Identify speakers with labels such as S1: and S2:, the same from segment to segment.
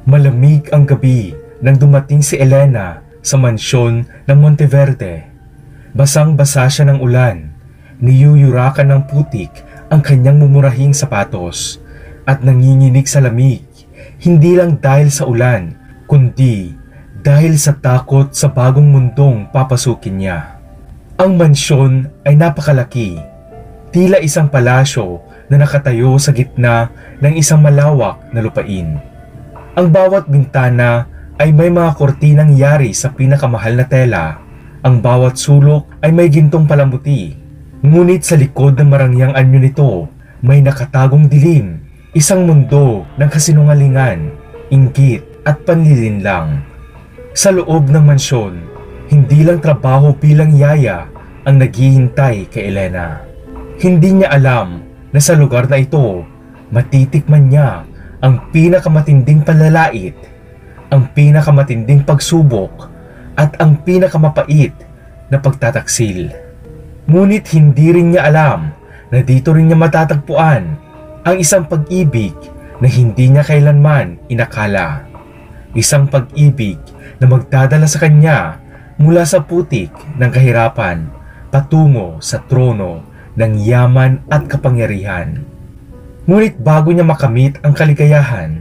S1: Malamig ang gabi nang dumating si Elena sa mansyon ng Monteverde. Basang-basa siya ng ulan, niyuyurakan ng putik ang kanyang mumurahing sapatos at nanginginig sa lamig, hindi lang dahil sa ulan, kundi dahil sa takot sa bagong mundong papasukin niya. Ang mansyon ay napakalaki, tila isang palasyo na nakatayo sa gitna ng isang malawak na lupain. Ang bawat bintana ay may mga kortinang yari sa pinakamahal na tela. Ang bawat sulok ay may gintong palambuti. Ngunit sa likod ng marangyang anyo nito, may nakatagong dilim, isang mundo ng kasinungalingan, inggit at panlilinlang. Sa loob ng mansyon, hindi lang trabaho bilang yaya ang naghihintay kay Elena. Hindi niya alam na sa lugar na ito, matitikman niya ang pinakamatinding panlalait, ang pinakamatinding pagsubok, at ang pinakamapait na pagtataksil. Ngunit hindi rin niya alam na dito rin niya matatagpuan ang isang pag-ibig na hindi niya kailanman inakala. Isang pag-ibig na magdadala sa kanya mula sa putik ng kahirapan patungo sa trono ng yaman at kapangyarihan. Ngunit bago niya makamit ang kaligayahan,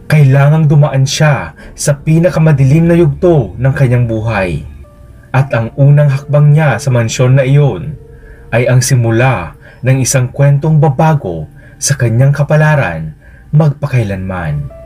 S1: kailangang dumaan siya sa pinakamadilim na yugto ng kanyang buhay. At ang unang hakbang niya sa mansyon na iyon ay ang simula ng isang kwentong babago sa kanyang kapalaran magpakailanman.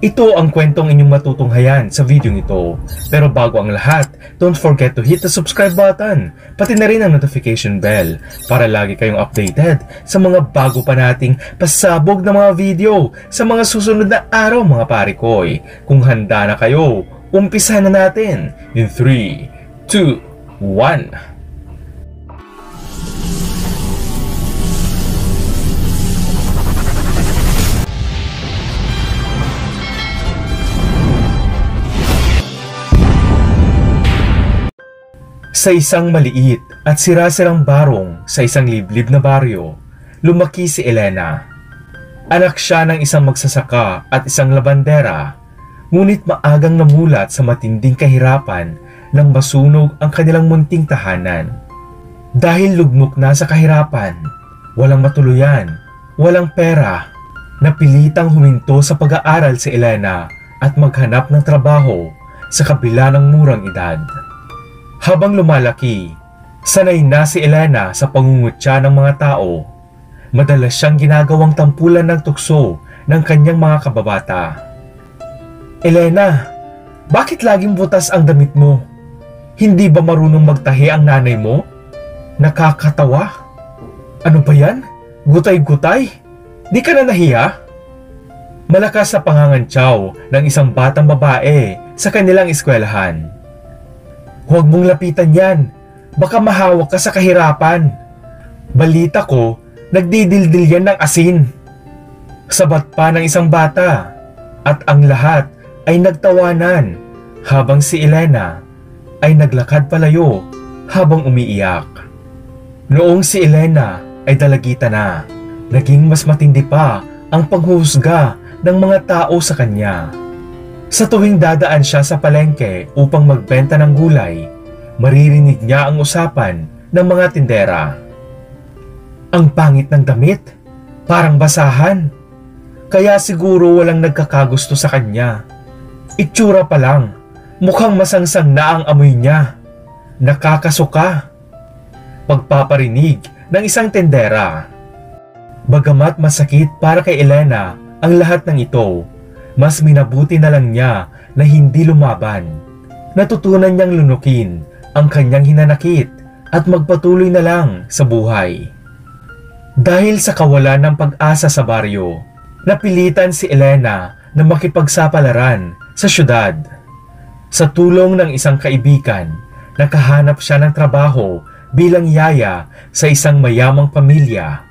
S1: Ito ang kwentong inyong matutunghayan sa video nito. Pero bago ang lahat, don't forget to hit the subscribe button, pati na rin ang notification bell para lagi kayong updated sa mga bago pa nating pasabog na mga video sa mga susunod na araw mga parikoy. Kung handa na kayo, umpisahan na natin in 3, 2, 1. Sa isang maliit at sira-sirang barong sa isang liblib na baryo, lumaki si Elena. Anak siya ng isang magsasaka at isang labandera, ngunit maagang namulat sa matinding kahirapan nang masunog ang kanilang munting tahanan. Dahil lugmok na sa kahirapan, walang matuluyan, walang pera, napilitang huminto sa pag-aaral si Elena at maghanap ng trabaho sa kabila ng murang edad. Habang lumalaki, sanay na si Elena sa pangungutya ng mga tao. Madalas siyang ginagawang tampulan ng tukso ng kanyang mga kababata. Elena, bakit laging butas ang damit mo? Hindi ba marunong magtahi ang nanay mo? Nakakatawa. Ano ba yan? Gutay-gutay? Di ka na nahiya? Malakas sa pangangantyaw ng isang batang babae sa kanilang eskwelahan. Huwag mong lapitan yan. Baka mahawak ka sa kahirapan. Balita ko, nagdidildil yan ng asin. Sabat pa ng isang bata. At ang lahat ay nagtawanan habang si Elena ay naglakad palayo habang umiiyak. Noong si Elena ay dalagita na, naging mas matindi pa ang panghuhusga ng mga tao sa kanya. Sa tuwing dadaan siya sa palengke upang magbenta ng gulay, maririnig niya ang usapan ng mga tindera. Ang pangit ng damit, parang basahan. Kaya siguro walang nagkakagusto sa kanya. Itsura pa lang, mukhang masangsang na ang amoy niya. Nakakasuka. Pagpaparinig ng isang tindera. Bagamat masakit para kay Elena ang lahat ng ito, mas minabuti na lang niya na hindi lumaban. Natutunan niyang lunukin ang kanyang hinanakit at magpatuloy na lang sa buhay. Dahil sa kawalan ng pag-asa sa baryo, napilitan si Elena na makipagsapalaran sa syudad. Sa tulong ng isang kaibigan, nakahanap siya ng trabaho bilang yaya sa isang mayamang pamilya,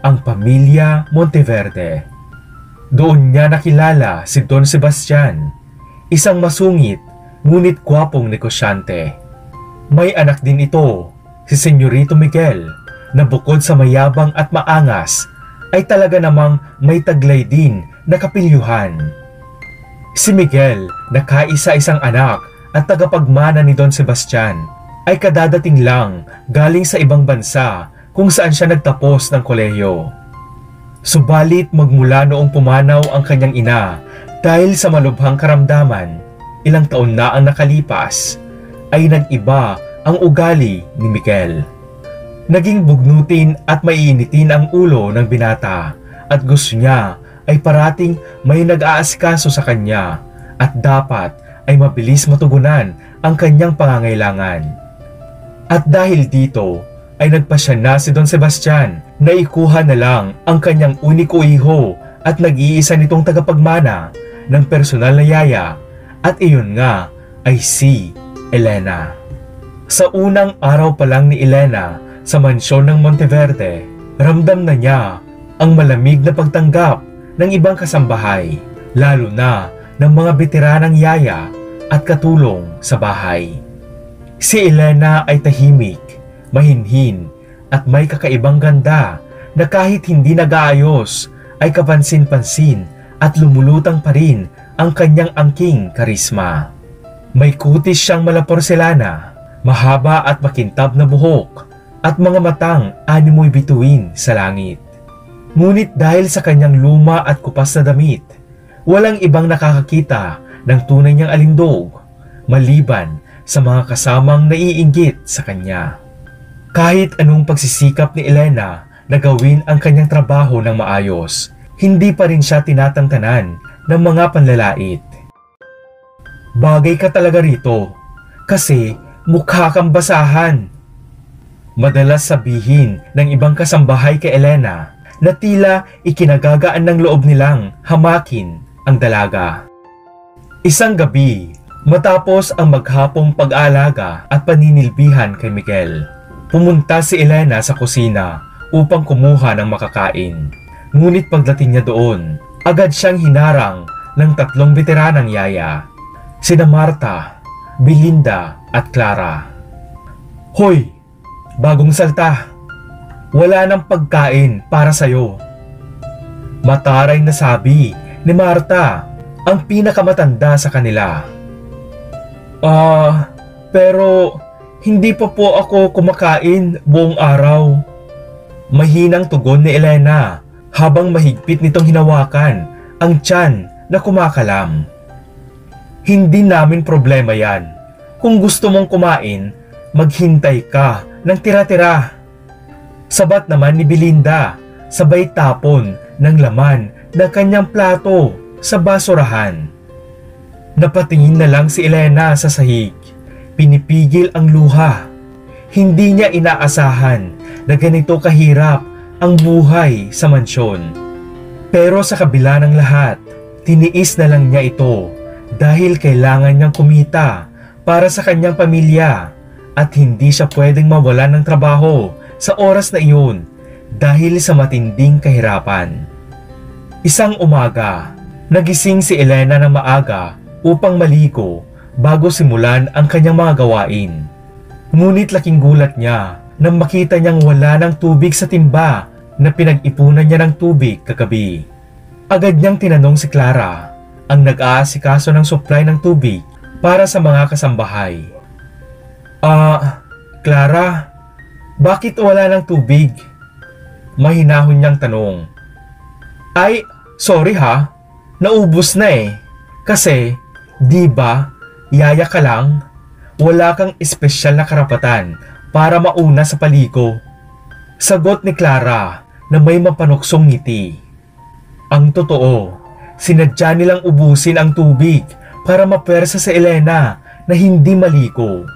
S1: ang pamilya Monteverde. Doon niya nakilala si Don Sebastian, isang masungit ngunit gwapong negosyante. May anak din ito, si Senyorito Miguel, na bukod sa mayabang at maangas, ay talaga namang may taglay din na kapilyuhan. Si Miguel, na kaisa-isang anak at tagapagmana ni Don Sebastian, ay kadadating lang galing sa ibang bansa kung saan siya nagtapos ng kolehiyo. Subalit magmula noong pumanaw ang kanyang ina dahil sa malubhang karamdaman, ilang taon na ang nakalipas, ay nag-iba ang ugali ni Miguel. Naging bugnutin at maiinitin ang ulo ng binata at gusto niya ay parating may nag-aasikaso sa kanya at dapat ay mabilis matugunan ang kanyang pangangailangan. At dahil dito ay nagpasya na si Don Sebastian na ikuha na lang ang kanyang uniko iho at nag-iisa nitong tagapagmana ng personal na yaya at iyon nga ay si Elena. Sa unang araw pa lang ni Elena sa mansyon ng Monteverde, ramdam na niya ang malamig na pagtanggap ng ibang kasambahay, lalo na ng mga veteranang yaya at katulong sa bahay. Si Elena ay tahimik, mahinhin at may kakaibang ganda na kahit hindi nag-aayos ay kapansin-pansin at lumulutang pa rin ang kanyang angking karisma. May kutis siyang malaporselana, mahaba at makintab na buhok at mga matang animoy bituin sa langit. Ngunit dahil sa kanyang luma at kupas na damit, walang ibang nakakakita ng tunay niyang alindog maliban sa mga kasamang naiinggit sa kanya. Kahit anong pagsisikap ni Elena na gawin ang kanyang trabaho ng maayos, hindi pa rin siya tinatantanan ng mga panlalait. Bagay ka talaga rito kasi mukha kang basahan. Madalas sabihin ng ibang kasambahay kay Elena na tila ikinagagaan ng loob nilang hamakin ang dalaga. Isang gabi, matapos ang maghapong pag-aalaga at paninilbihan kay Miguel, pumunta si Elena sa kusina upang kumuha ng makakain. Ngunit pagdating niya doon, agad siyang hinarang ng 3 veteranang yaya, sina Marta, Belinda at Clara. "Hoy, bagong salta, wala nang pagkain para sa'yo." Mataray na sabi ni Marta, ang pinakamatanda sa kanila. Pero hindi pa po ako kumakain buong araw." Mahinang tugon ni Elena habang mahigpit nitong hinawakan ang tiyan na kumakalam. "Hindi namin problema yan. Kung gusto mong kumain, maghintay ka ng tira-tira." Sabat naman ni Belinda, sabay tapon ng laman ng kanyang plato sa basurahan. Napatingin na lang si Elena sa sahig. Pinipigil ang luha. Hindi niya inaasahan na ganito kahirap ang buhay sa mansyon. Pero sa kabila ng lahat, tiniis na lang niya ito dahil kailangan niyang kumita para sa kanyang pamilya at hindi siya pwedeng mawalan ng trabaho sa oras na iyon dahil sa matinding kahirapan. Isang umaga, nagising si Elena ng maaga upang maligo bago simulan ang kanyang mga gawain. Ngunit laking gulat niya nang makita niyang wala ng tubig sa timba na pinag-ipunan niya ng tubig kagabi. Agad niyang tinanong si Clara, ang nag-aasikaso ng supply ng tubig para sa mga kasambahay. Clara, bakit wala ng tubig?" Mahinahon niyang tanong. "Ay, sorry ha, naubos na eh. Kasi, di ba, yaya ka lang, wala kang espesyal na karapatan para mauna sa paligo." Sagot ni Clara na may mapanuksong ngiti. Ang totoo, sinadya nilang ubusin ang tubig para mapersa si Elena na hindi maligo.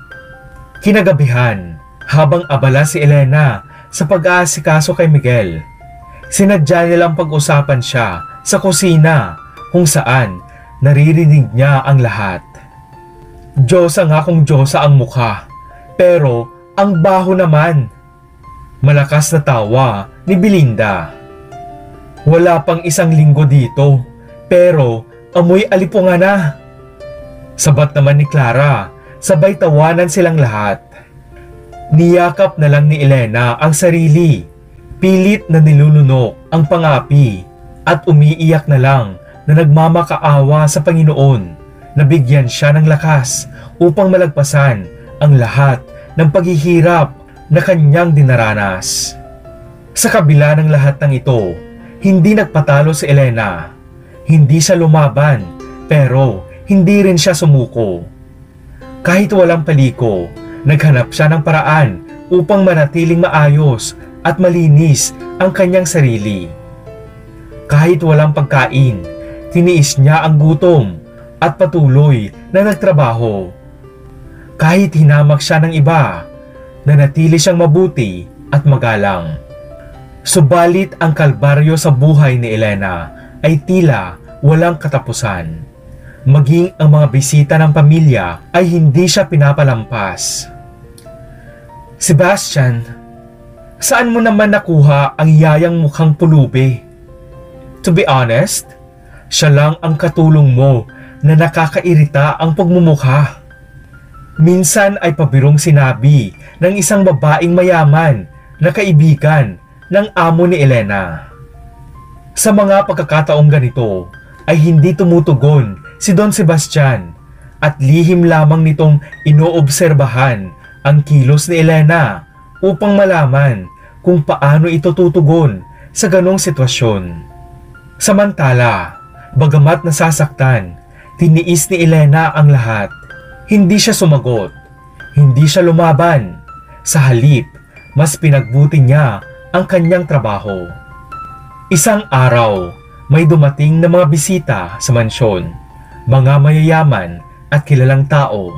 S1: Kinagabihan, habang abala si Elena sa pag-aasikaso kay Miguel, sinadya nilang pag-usapan siya sa kusina kung saan naririnig niya ang lahat. "Diyosa nga kung Diyosa ang mukha, pero ang baho naman." Malakas na tawa ni Belinda. "Wala pang isang linggo dito, pero amoy alipungan na." Sabat naman ni Clara, sabay tawanan silang lahat. Niyakap na lang ni Elena ang sarili, pilit na nilulunok ang pangapi at umiiyak na lang na nagmamakaawa sa Panginoon na bigyan siya ng lakas upang malagpasan ang lahat ng paghihirap na kanyang dinaranas. Sa kabila ng lahat ng ito, hindi nagpatalo si Elena. Hindi siya lumaban, pero hindi rin siya sumuko. Kahit walang paliko, naghanap siya ng paraan upang manatiling maayos at malinis ang kanyang sarili. Kahit walang pagkain, tiniis niya ang gutom at patuloy na nagtrabaho. Kahit hinamak siya ng iba, nanatili siyang mabuti at magalang. Subalit ang kalbaryo sa buhay ni Elena ay tila walang katapusan. Maging ang mga bisita ng pamilya ay hindi siya pinapalampas. Sebastian, saan mo naman nakuha ang yayang mukhang pulubi? To be honest, siya lang ang katulong mo na nakakairita ang pagmumukha. Minsan ay pabirong sinabi ng isang babaeng mayaman na kaibigan ng amo ni Elena. Sa mga pagkakataong ganito ay hindi tumutugon si Don Sebastian at lihim lamang nitong inoobserbahan ang kilos ni Elena upang malaman kung paano ito tutugon sa ganong sitwasyon. Samantala, bagamat nasasaktan, tiniis ni Elena ang lahat. Hindi siya sumagot, hindi siya lumaban. Sa halip, mas pinagbuti niya ang kanyang trabaho. Isang araw, may dumating na mga bisita sa mansyon, mga mayayaman at kilalang tao.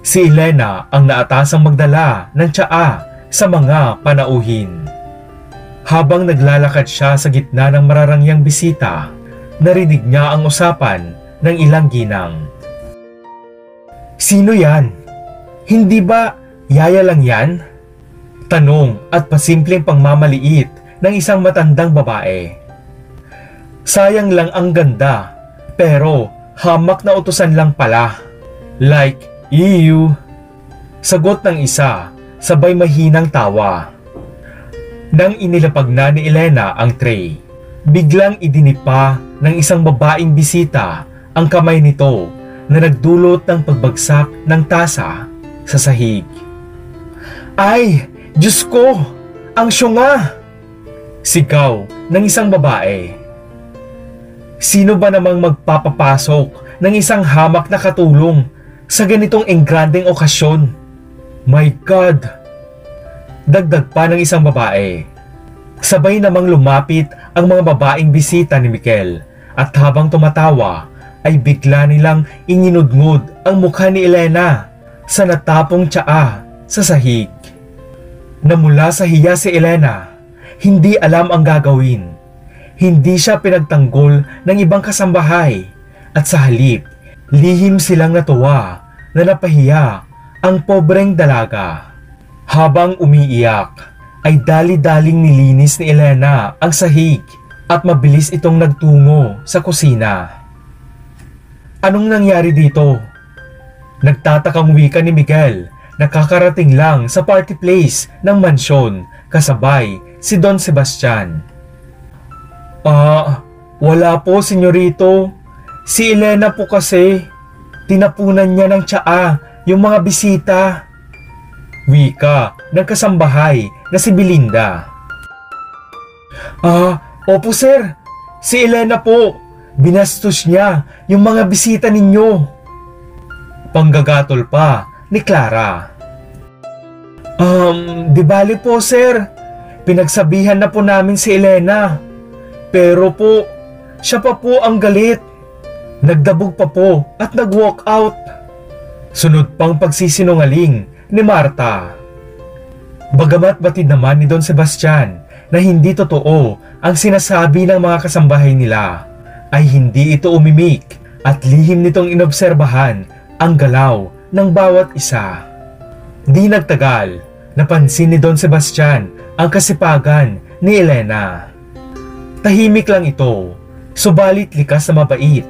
S1: Si Elena ang naatasang magdala ng tsaa sa mga panauhin. Habang naglalakad siya sa gitna ng mararangyang bisita, narinig niya ang usapan ng ilang ginang. Sino yan? Hindi ba yaya lang yan? Tanong at pasimpleng pangmamaliit ng isang matandang babae. Sayang lang ang ganda, pero hamak na utusan lang pala. Like, ew. Sagot ng isa, sabay mahinang tawa. Nang inilapag na ni Elena ang tray, biglang idinipa ng isang babaeng bisita ang kamay nito na nagdulot ng pagbagsak ng tasa sa sahig. Ay! Diyos ko! Ang syunga! Sigaw ng isang babae. Sino ba namang magpapapasok ng isang hamak na katulong sa ganitong engrandeng okasyon? My God! Dagdag pa ng isang babae. Sabay namang lumapit ang mga babaeng bisita ni Mikel at habang tumatawa ay bigla nilang ininudngod ang mukha ni Elena sa natapong tsaa sa sahig. Namula sa hiya si Elena, hindi alam ang gagawin. Hindi siya pinagtanggol ng ibang kasambahay at sa halip, lihim silang natuwa na napahiya ang pobreng dalaga. Habang umiiyak, ay dali-daling nilinis ni Elena ang sahig at mabilis itong nagtungo sa kusina. Anong nangyari dito? Nagtatakang wika ni Miguel. Nakakarating lang sa party place ng mansyon kasabay si Don Sebastian. Wala po, senyorito. Si Elena po kasi. Tinapunan niya ng tsaa yung mga bisita. Wika ng kasambahay na si Belinda. Opo sir. Si Elena po. Binastos niya yung mga bisita ninyo. Panggagatol pa ni Clara. Di bali po sir, pinagsabihan na po namin si Elena. Pero po, siya pa po ang galit. Nagdabog pa po at nag-walk out. Sunod pang pagsisinungaling ni Marta. Bagamat batid naman ni Don Sebastian na hindi totoo ang sinasabi ng mga kasambahay nila, ay hindi ito umimik at lihim nitong inobserbahan ang galaw ng bawat isa. Di nagtagal, napansin ni Don Sebastian ang kasipagan ni Elena. Tahimik lang ito, subalit likas na mabait.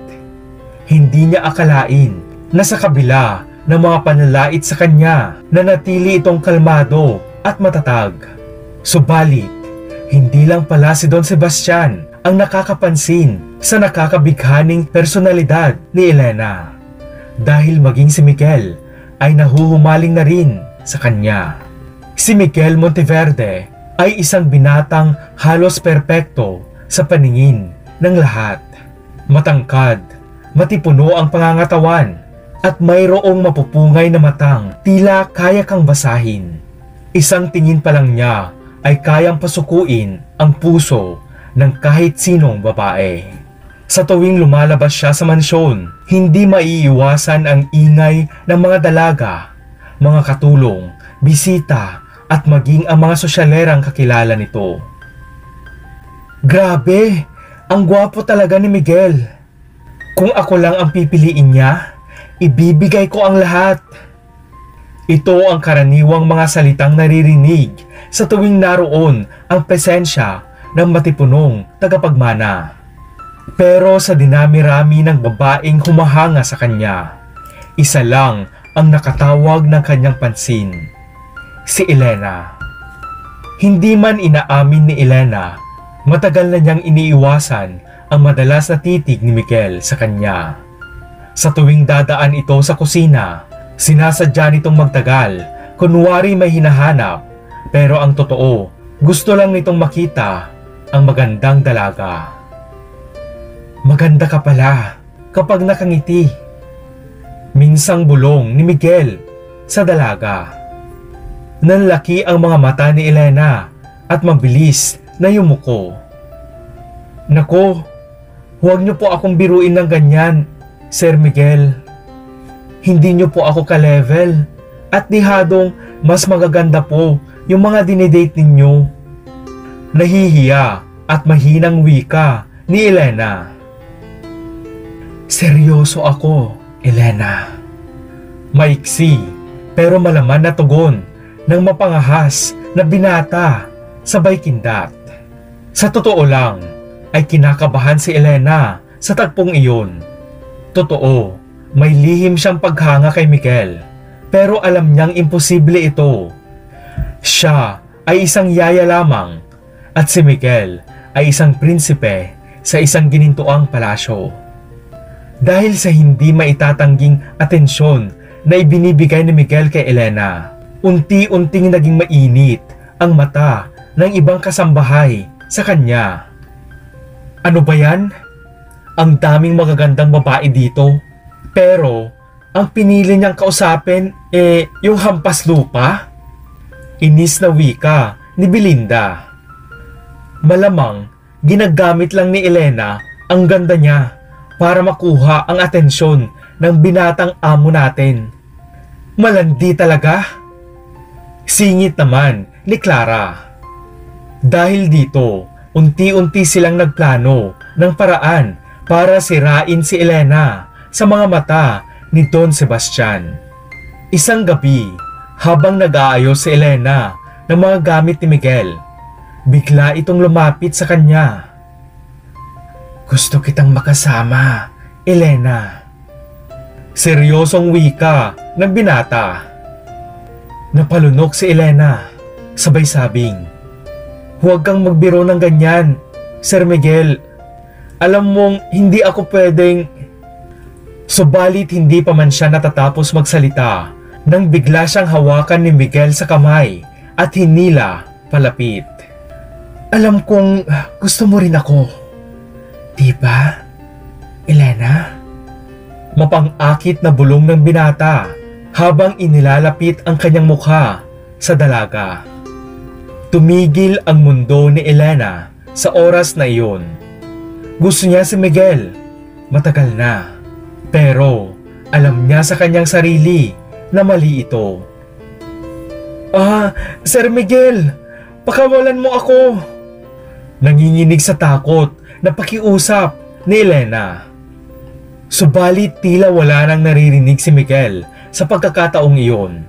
S1: Hindi niya akalain na sa kabila ng mga panlalait sa kanya, nanatili itong kalmado at matatag. Subalit, hindi lang pala si Don Sebastian ang nakakapansin sa nakakabighaning personalidad ni Elena. Dahil maging si Miguel ay nahuhumaling na rin sa kanya. Si Miguel Monteverde ay isang binatang halos perpekto sa paningin ng lahat. Matangkad, matipuno ang pangangatawan at mayroong mapupungay na matang tila kaya kang basahin. Isang tingin pa lang niya ay kayang pasukuin ang puso ng kahit sinong babae. Sa tuwing lumalabas siya sa mansyon, hindi maiiwasan ang ingay ng mga dalaga, mga katulong, bisita at maging ang mga sosyalerang kakilala nito. Grabe! Ang gwapo talaga ni Miguel. Kung ako lang ang pipiliin niya, ibibigay ko ang lahat. Ito ang karaniwang mga salitang naririnig sa tuwing naroon ang presensya ng matipunong tagapagmana. Pero sa dinami-rami ng babaeng humahanga sa kanya, isa lang ang nakatawag ng kanyang pansin. Si Elena. Hindi man inaamin ni Elena, matagal na niyang iniiwasan ang madalas na titig ni Miguel sa kanya. Sa tuwing dadaan ito sa kusina, sinasadya nitong magtagal, kunwari may hinahanap, pero ang totoo, gusto lang nitong makita ang magandang dalaga. Maganda ka pala kapag nakangiti. Minsang bulong ni Miguel sa dalaga. Nanlaki ang mga mata ni Elena at mabilis na yumuko. Nako, huwag niyo po akong biruin ng ganyan, Sir Miguel. Hindi niyo po ako ka-level at dihadong mas magaganda po yung mga dinidate ninyo. Nahihiya at mahinang wika ni Elena. Seryoso ako, Elena. Maiksi pero malaman na tugon ng mapangahas na binata sabay kindat. Sa totoo lang ay kinakabahan si Elena sa tagpong iyon. Totoo, may lihim siyang paghanga kay Miguel pero alam niyang imposible ito. Siya ay isang yaya lamang at si Miguel ay isang prinsipe sa isang ginintuang palasyo. Dahil sa hindi maitatangging atensyon na ibinibigay ni Miguel kay Elena, unti-unting naging mainit ang mata ng ibang kasambahay sa kanya. Ano ba yan? Ang daming magagandang babae dito, pero ang pinili niyang kausapin yung hampas lupa? Inis na wika ni Belinda. Malamang ginagamit lang ni Elena ang ganda niya para makuha ang atensyon ng binatang amo natin. Malandi talaga. Singit naman ni Clara. Dahil dito, unti-unti silang nagplano ng paraan para sirain si Elena sa mga mata ni Don Sebastian. Isang gabi, habang nag-aayos si Elena ng mga gamit ni Miguel, bigla itong lumapit sa kanya. Gusto kitang makasama, Elena. Seryosong wika ng binata. Napalunok si Elena, sabay sabing, huwag kang magbiro ng ganyan, Sir Miguel. Alam mong hindi ako pwedeng... Subalit hindi pa man siya natatapos magsalita nang bigla siyang hawakan ni Miguel sa kamay at hinila palapit. Alam kong gusto mo rin ako. Diba, Elena? Mapang-akit na bulong ng binata habang inilalapit ang kanyang mukha sa dalaga. Tumigil ang mundo ni Elena sa oras na iyon. Gusto niya si Miguel, matagal na. Pero alam niya sa kanyang sarili na mali ito. Sir Miguel, pakawalan mo ako. Nanginginig sa takot na pakiusap ni Elena. Subalit tila wala nang naririnig si Miguel sa pagkakataong iyon.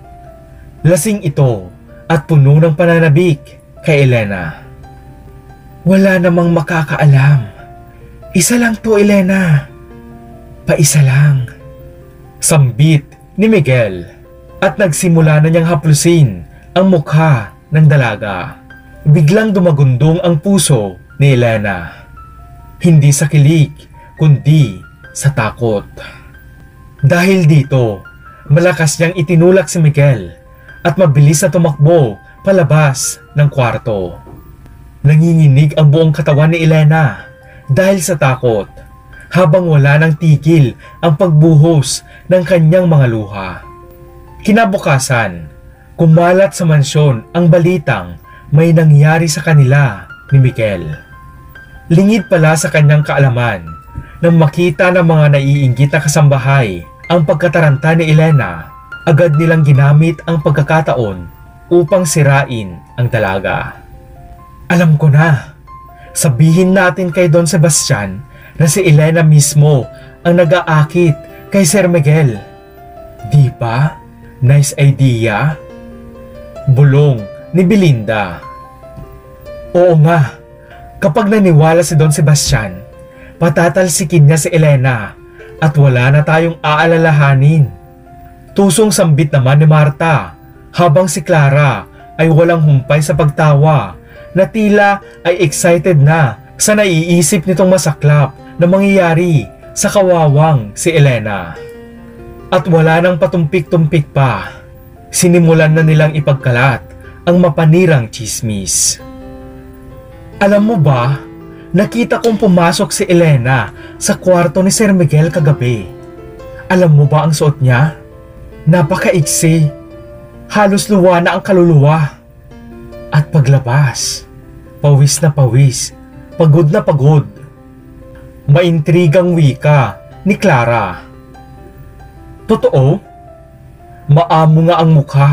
S1: Lasing ito at puno ng pananabik kay Elena. Wala namang makakaalam. Isa lang to, Elena. Paisa lang. Sambit ni Miguel at nagsimula na niyang haplusin ang mukha ng dalaga. Biglang dumagundong ang puso ni Elena. Hindi sa kilig, kundi sa takot. Dahil dito, malakas niyang itinulak si Miguel at mabilis na tumakbo palabas ng kwarto. Nanginginig ang buong katawan ni Elena dahil sa takot, habang wala nang tigil ang pagbuhos ng kanyang mga luha. Kinabukasan, kumalat sa mansyon ang balitang may nangyari sa kanila ni Miguel. Lingid pala sa kanyang kaalaman nang makita ng mga naiinggit na kasambahay ang pagkataranta ni Elena, agad nilang ginamit ang pagkakataon upang sirain ang dalaga. Alam ko na, sabihin natin kay Don Sebastian na si Elena mismo ang nag-aakit kay Sir Miguel. Di ba? Nice idea? Bulong ni Belinda. Oo nga, kapag naniwala si Don Sebastian, patatalsikin niya si Elena at wala na tayong aalalahanin. Tusong sambit naman ni Marta habang si Clara ay walang humpay sa pagtawa na tila ay excited na sa naiisip nitong masaklap na mangyayari sa kawawang si Elena. At wala nang patumpik-tumpik pa, sinimulan na nilang ipagkalat ang mapanirang tsismis. Alam mo ba, nakita kong pumasok si Elena sa kwarto ni Sir Miguel kagabi. Alam mo ba ang suot niya? Napakaiksi, halos luwa na ang kaluluwa. At paglabas, pawis na pawis, pagod na pagod. Maintrigang wika ni Clara. Totoo? Maamo nga ang mukha,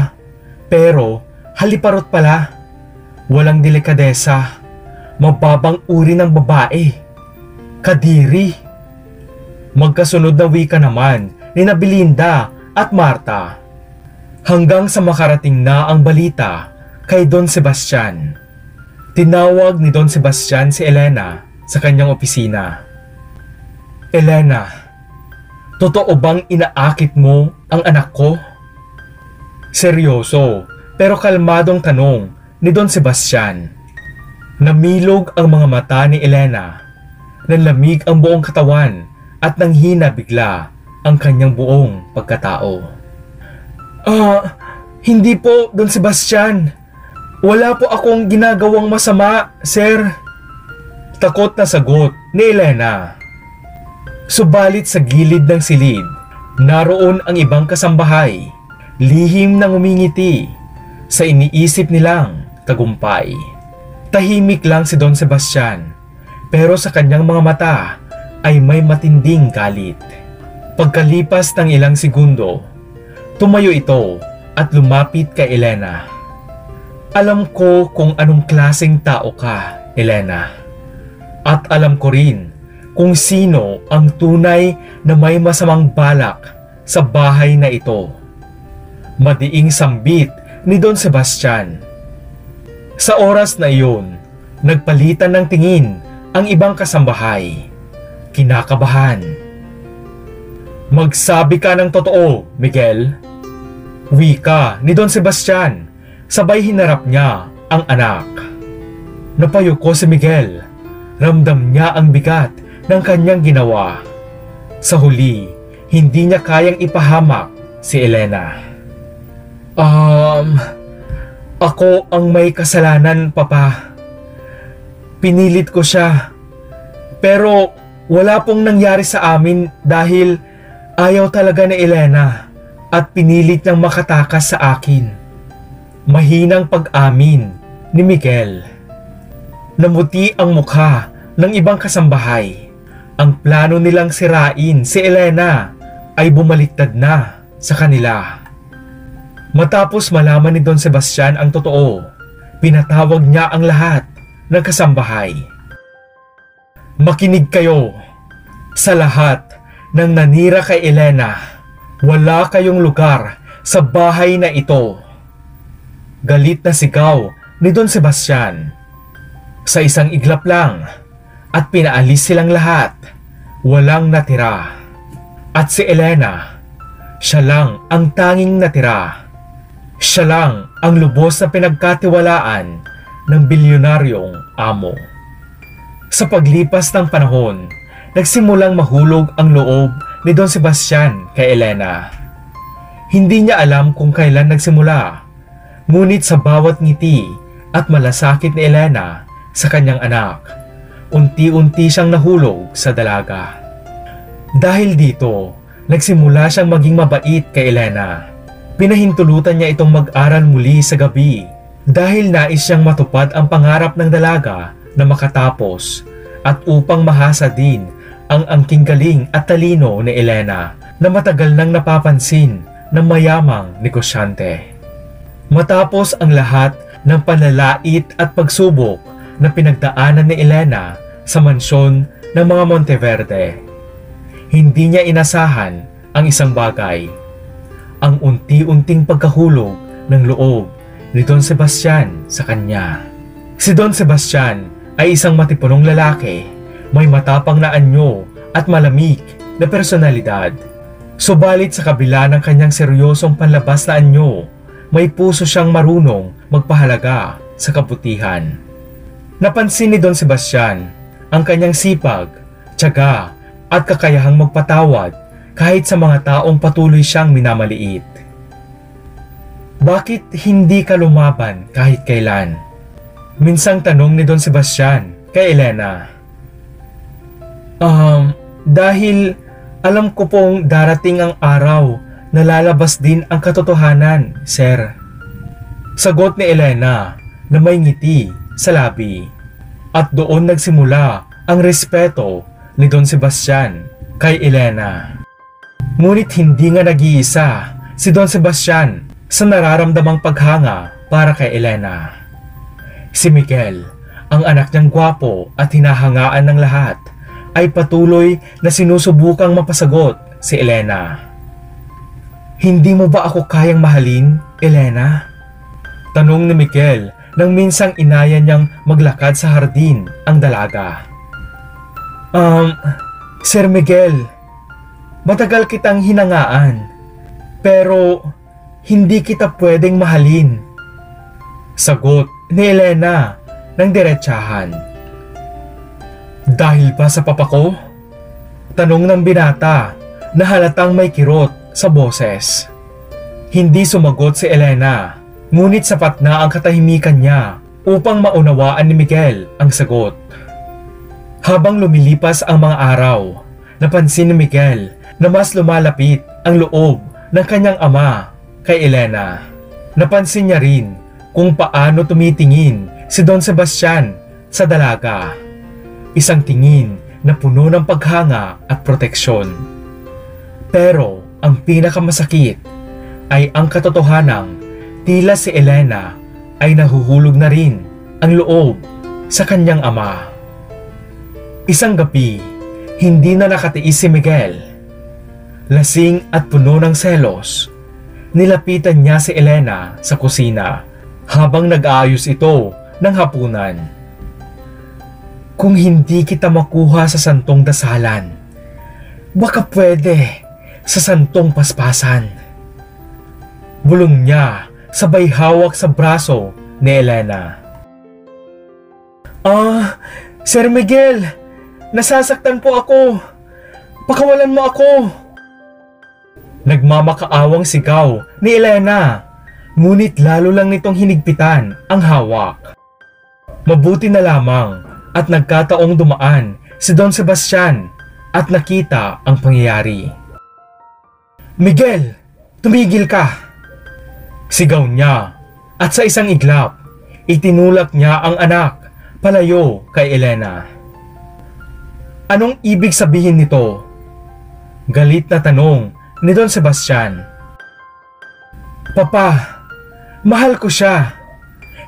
S1: pero haliparot pala. Walang delikadesa, mababang uri ng babae. Kadiri. Magkasunod na wika naman ni Belinda at Marta, hanggang sa makarating na ang balita kay Don Sebastian. Tinawag ni Don Sebastian si Elena sa kanyang opisina. Elena, totoo bang inaakit mo ang anak ko? Seryoso pero kalmadong tanong ni Don Sebastian. Namilog ang mga mata ni Elena, nanlamig ang buong katawan at nanghina bigla ang kanyang buong pagkatao. Hindi po, Don Sebastian. Wala po akong ginagawang masama, sir. Takot na sagot ni Elena. Subalit sa gilid ng silid, naroon ang ibang kasambahay, lihim na ngumingiti sa iniisip nilang tagumpay. Tahimik lang si Don Sebastian, pero sa kanyang mga mata ay may matinding galit. Pagkalipas ng ilang segundo, tumayo ito at lumapit kay Elena. Alam ko kung anong klaseng tao ka, Elena. At alam ko rin kung sino ang tunay na may masamang balak sa bahay na ito. Madiing sambit ni Don Sebastian. Sa oras na iyon, nagpalitan ng tingin ang ibang kasambahay. Kinakabahan. Magsabi ka ng totoo, Miguel. Wika ni Don Sebastian, sabay hinarap niya ang anak. Napayuko si Miguel. Ramdam niya ang bigat ng kanyang ginawa. Sa huli, hindi niya kayang ipahamak si Elena. Ako ang may kasalanan, Papa. Pinilit ko siya. Pero wala pong nangyari sa amin dahil ayaw talaga ni Elena at pinilit niyang makatakas sa akin. Mahinang pag-amin ni Miguel. Namuti ang mukha ng ibang kasambahay. Ang plano nilang sirain si Elena ay bumaliktad na sa kanila. Matapos malaman ni Don Sebastian ang totoo, pinatawag niya ang lahat ng kasambahay. Makinig kayo. Sa lahat ng nanira kay Elena, wala kayong lugar sa bahay na ito. Galit na sigaw ni Don Sebastian. Sa isang iglap lang at pinaalis silang lahat, walang natira. At si Elena, siya lang ang tanging natira. Siya lang ang lubos na pinagkatiwalaan ng bilyonaryong amo. Sa paglipas ng panahon, nagsimulang mahulog ang loob ni Don Sebastian kay Elena. Hindi niya alam kung kailan nagsimula, ngunit sa bawat ngiti at malasakit ni Elena sa kanyang anak, unti-unti siyang nahulog sa dalaga. Dahil dito, nagsimula siyang maging mabait kay Elena. Pinahintulutan niya itong mag-aral muli sa gabi dahil nais siyang matupad ang pangarap ng dalaga na makatapos at upang mahasa din ang angking galing at talino ni Elena na matagal nang napapansin ng mayamang negosyante. Matapos ang lahat ng panlalait at pagsubok na pinagdaanan ni Elena sa mansyon ng mga Monteverde, hindi niya inasahan ang isang bagay: ang unti-unting pagkahulog ng loob ni Don Sebastian sa kanya. Si Don Sebastian ay isang matipunong lalaki, may matapang na anyo at malamig na personalidad. Subalit sa kabila ng kanyang seryosong panlabas na anyo, may puso siyang marunong magpahalaga sa kabutihan. Napansin ni Don Sebastian ang kanyang sipag, tiyaga at kakayahang magpatawad kahit sa mga taong patuloy siyang minamaliit. Bakit hindi ka lumaban kahit kailan? Minsang tanong ni Don Sebastian kay Elena. Dahil alam ko pong darating ang araw na lalabas din ang katotohanan, sir. Sagot ni Elena na may ngiti sa labi. At doon nagsimula ang respeto ni Don Sebastian kay Elena. Ngunit hindi nga nag-iisa si Don Sebastian sa nararamdamang paghanga para kay Elena. Si Miguel, ang anak niyang gwapo at hinahangaan ng lahat, ay patuloy na sinusubukang mapasagot si Elena. Hindi mo ba ako kayang mahalin, Elena? Tanong ni Miguel nang minsang inaya niyang maglakad sa hardin ang dalaga. Sir Miguel, matagal kitang hinangaan, pero hindi kita pwedeng mahalin. Sagot ni Elena ng diretsahan. Dahil ba sa papa ko? Tanong ng binata na halatang may kirot sa boses. Hindi sumagot si Elena, ngunit sapat na ang katahimikan niya upang maunawaan ni Miguel ang sagot. Habang lumilipas ang mga araw, napansin ni Miguel na mas lumalapit ang loob ng kanyang ama kay Elena. Napansin niya rin kung paano tumitingin si Don Sebastian sa dalaga. Isang tingin na puno ng paghanga at proteksyon. Pero ang pinakamasakit ay ang katotohanang tila si Elena ay nahuhulog na rin ang loob sa kanyang ama. Isang gabi, hindi na nakatiis si Miguel. Lasing at puno ng selos, nilapitan niya si Elena sa kusina habang nag-aayos ito ng hapunan. Kung hindi kita makuha sa santong dasalan, baka pwede sa santong paspasan. Bulong niya sabay hawak sa braso ni Elena. Sir Miguel, nasasaktan po ako. Pakawalan mo ako. Nagmamakaawang sigaw ni Elena, ngunit lalo lang nitong hinigpitan ang hawak. Mabuti na lamang at nagkataong dumaan si Don Sebastian at nakita ang pangyayari. Miguel, tumigil ka! Sigaw niya at sa isang iglap, itinulak niya ang anak palayo kay Elena. Anong ibig sabihin nito? Galit na tanong ni Don Sebastian. Papa, mahal ko siya.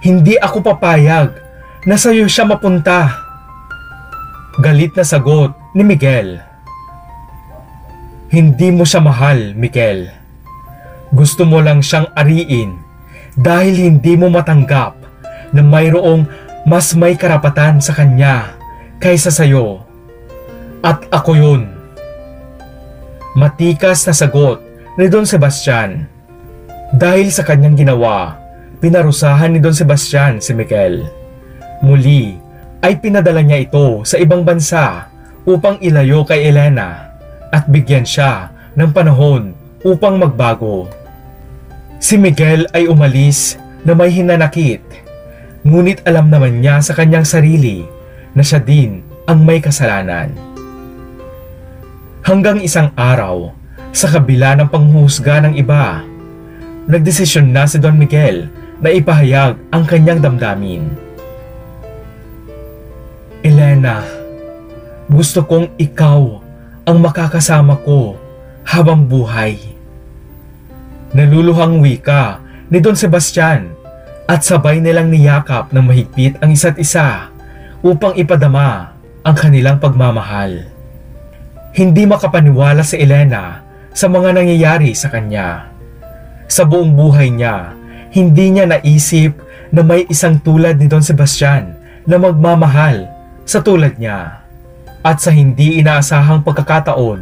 S1: Hindi ako papayag na sa'yo siya mapunta. Galit na sagot ni Miguel. Hindi mo siya mahal, Miguel. Gusto mo lang siyang ariin dahil hindi mo matanggap na mayroong mas may karapatan sa kanya kaysa sa'yo. At ako yun. Matikas na sagot ni Don Sebastian. Dahil sa kanyang ginawa, pinarusahan ni Don Sebastian si Miguel. Muli, ay pinadala niya ito sa ibang bansa upang ilayo kay Elena at bigyan siya ng panahon upang magbago. Si Miguel ay umalis na may hinanakit, ngunit alam naman niya sa kanyang sarili na siya din ang may kasalanan. Hanggang isang araw, sa kabila ng panghuhusga ng iba, nagdesisyon na si Don Miguel na ipahayag ang kanyang damdamin. Elena, gusto kong ikaw ang makakasama ko habang buhay. Naluluhang wika ni Don Sebastian at sabay nilang niyakap ng mahigpit ang isa't isa upang ipadama ang kanilang pagmamahal. Hindi makapaniwala si Elena sa mga nangyayari sa kanya. Sa buong buhay niya, hindi niya naisip na may isang tulad ni Don Sebastian na magmamahal sa tulad niya. At sa hindi inaasahang pagkakataon,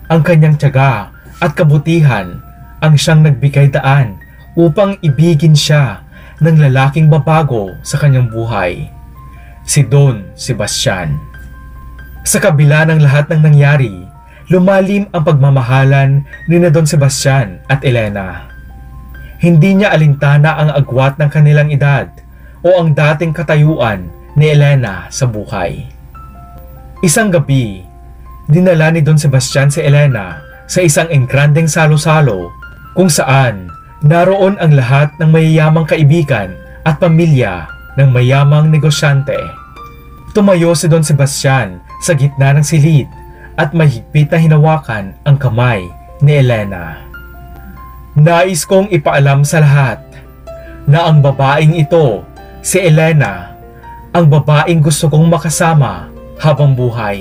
S1: ang kanyang tiyaga at kabutihan ang siyang nagbigay daan upang ibigin siya ng lalaking babago sa kanyang buhay, si Don Sebastian. Sa kabila ng lahat ng nangyari, lumalim ang pagmamahalan ni Don Sebastian at Elena. Hindi niya alintana ang agwat ng kanilang edad o ang dating katayuan ni Elena sa buhay. Isang gabi, dinala ni Don Sebastian si Elena sa isang enggrandeng salo-salo kung saan naroon ang lahat ng mayayamang kaibigan at pamilya ng mayamang negosyante. Tumayo si Don Sebastian sa gitna ng silid at mahigpit na hinawakan ang kamay ni Elena. Nais kong ipaalam sa lahat na ang babaeng ito, si Elena, ang babaeng gusto kong makasama habang buhay.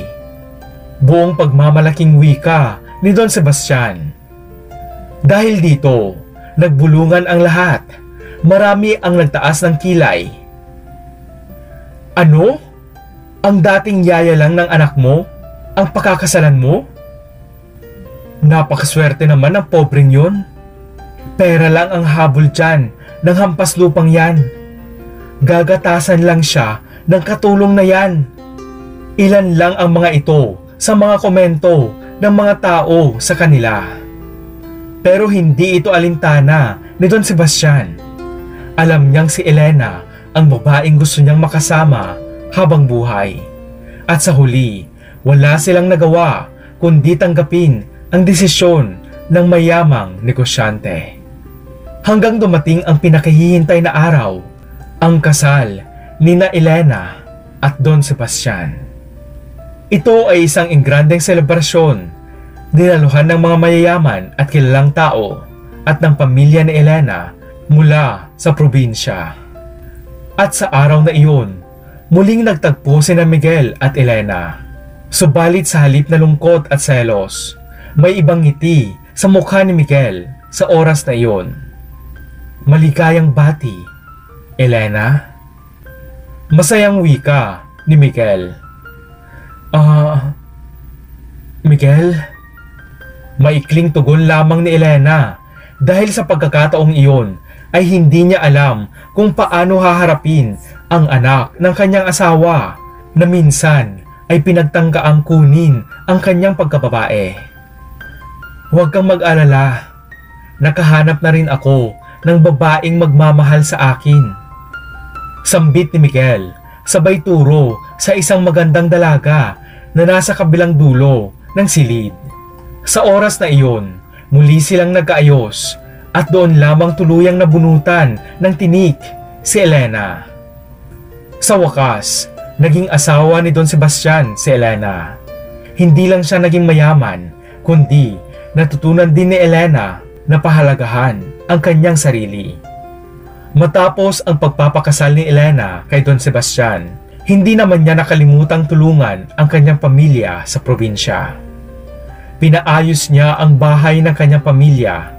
S1: Buong pagmamalaking wika ni Don Sebastian. Dahil dito, nagbulungan ang lahat. Marami ang nagtaas ng kilay. Ano? Ang dating yaya lang ng anak mo? Ang pakakasalan mo? Napakaswerte naman ng pobreng yun. Pera lang ang habol dyan ng hampas lupang yan. Gagatasan lang siya ng katulong na yan. Ilan lang ang mga ito sa mga komento ng mga tao sa kanila. Pero hindi ito alintana ni Don Sebastian. Alam niyang si Elena ang babaeng gusto niyang makasama habang buhay. At sa huli, wala silang nagawa kundi tanggapin ang desisyon ng mayamang negosyante. Hanggang dumating ang pinakahihintay na araw, ang kasal nina Elena at Don Sebastian. Ito ay isang engrandeng selebrasyon, dinaluhan ng mga mayayaman at kilalang tao at ng pamilya ni Elena mula sa probinsya. At sa araw na iyon, muling nagtagpo sina Miguel at Elena. Subalit sa halip na lungkot at selos, may ibang ngiti sa mukha ni Miguel sa oras na iyon. Maligayang bati, Elena. Masayang wika ni Miguel. Miguel? Maikling tugon lamang ni Elena dahil sa pagkakataong iyon ay hindi niya alam kung paano haharapin ang anak ng kanyang asawa na minsan ay pinagtangkaang kunin ang kanyang pagkababae. Huwag kang mag-alala, nakahanap na rin ako ng babaeng magmamahal sa akin. Sambit ni Miguel, sabay turo sa isang magandang dalaga na nasa kabilang dulo ng silid. Sa oras na iyon, muli silang nagkaayos at doon lamang tuluyang nabunutan ng tinik si Elena. Sa wakas, naging asawa ni Don Sebastian si Elena. Hindi lang siya naging mayaman, kundi natutunan din ni Elena na pahalagahan ang kanyang sarili. Matapos ang pagpapakasal ni Elena kay Don Sebastian, hindi naman niya nakalimutang tulungan ang kanyang pamilya sa probinsya. Pinaayos niya ang bahay ng kanyang pamilya,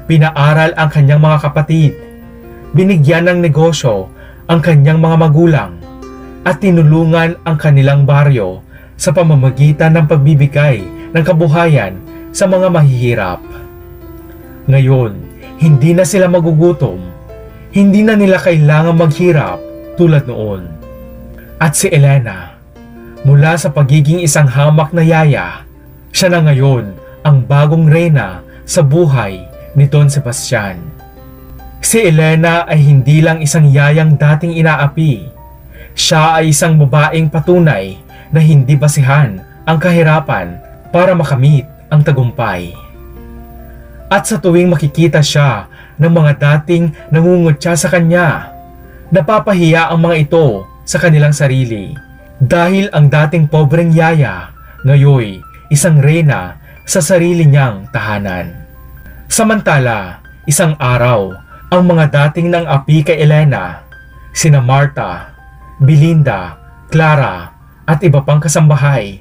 S1: pinaaral ang kanyang mga kapatid, binigyan ng negosyo ang kanyang mga magulang, at tinulungan ang kanilang baryo sa pamamagitan ng pagbibigay ng kabuhayan sa mga mahihirap. Ngayon, hindi na sila magugutom, hindi na nila kailangang maghirap tulad noon. At si Elena, mula sa pagiging isang hamak na yaya, siya na ngayon ang bagong reyna sa buhay ni Don Sebastian. Si Elena ay hindi lang isang yayang dating inaapi. Siya ay isang babaeng patunay na hindi basihan ang kahirapan para makamit ang tagumpay. At sa tuwing makikita siya ng mga dating nangungutya sa kanya, napapahiya ang mga ito sa kanilang sarili dahil ang dating pobreng yaya ngayon isang reyna sa sarili niyang tahanan. Samantala, isang araw, ang mga dating nang api kay Elena, sina Marta, Belinda, Clara at iba pang kasambahay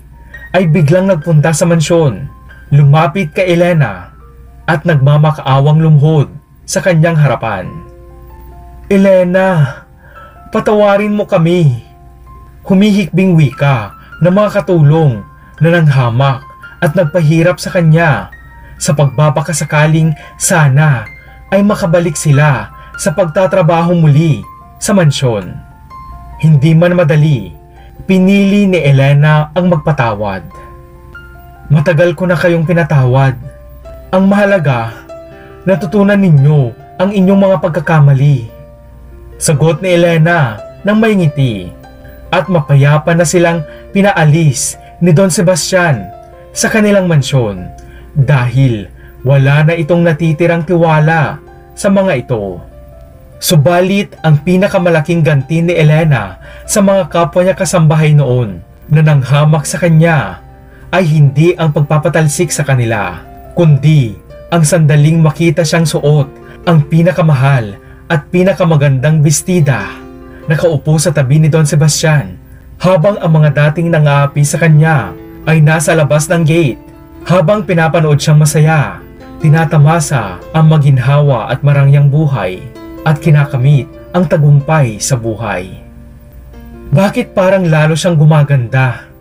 S1: ay biglang nagpunta sa mansyon, lumapit kay Elena at nagmamakaawang lumhod sa kanyang harapan. "Elena, patawarin mo kami." Humihikbing wika ng mga katulong na nanghamak at nagpahirap sa kanya sa pagbabakasakaling sana ay makabalik sila sa pagtatrabaho muli sa mansyon. Hindi man madali, pinili ni Elena ang magpatawad. "Matagal ko na kayong pinatawad. Ang mahalaga, natutunan ninyo ang inyong mga pagkakamali." Sagot ni Elena nang may ngiti, at mapayapa na silang pinaalis ni Don Sebastian sa kanilang mansyon dahil wala na itong natitirang tiwala sa mga ito. Subalit ang pinakamalaking ganti ni Elena sa mga kapwa niya kasambahay noon na nanghamak sa kanya ay hindi ang pagpapatalsik sa kanila, kundi ang sandaling makita siyang suot ang pinakamahal at pinakamagandang bestida, nakaupo sa tabi ni Don Sebastian habang ang mga dating nangaapi sa kanya ay nasa labas ng gate. Habang pinapanood siyang masaya, tinatamasa ang maginhawa at marangyang buhay at kinakamit ang tagumpay sa buhay. Bakit parang lalo siyang gumaganda?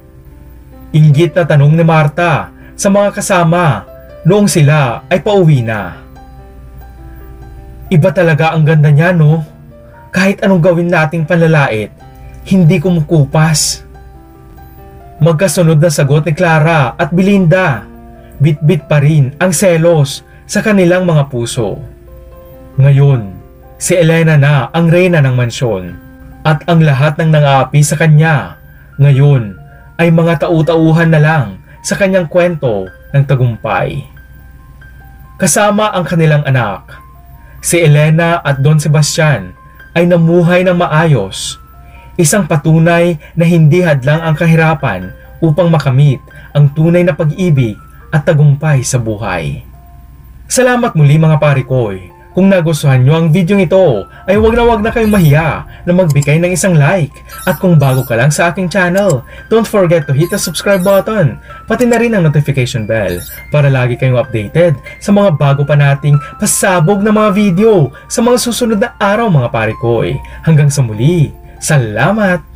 S1: Inggit na tanong ni Marta sa mga kasama noong sila ay pauwi na. "Iba talaga ang ganda niya, no? Kahit anong gawin nating panlalait, hindi kumukupas." Magkasunod na sagot ni Clara at Belinda. Bit-bit pa rin ang selos sa kanilang mga puso. Ngayon, si Elena na ang reyna ng mansyon at ang lahat ng nangaapi sa kanya ngayon ay mga tau-tauhan na lang sa kanyang kwento ng tagumpay. Kasama ang kanilang anak, si Elena at Don Sebastian ay namuhay ng maayos, isang patunay na hindi hadlang ang kahirapan upang makamit ang tunay na pag-ibig at tagumpay sa buhay. Salamat muli mga parikoy. Kung nagustuhan nyo ang video ito, ay wag na kayong mahiya na magbigay ng isang like. At kung bago ka lang sa aking channel, don't forget to hit the subscribe button, pati na rin ang notification bell para lagi kayong updated sa mga bago pa nating pasabog na mga video sa mga susunod na araw mga parikoy. Hanggang sa muli, salamat!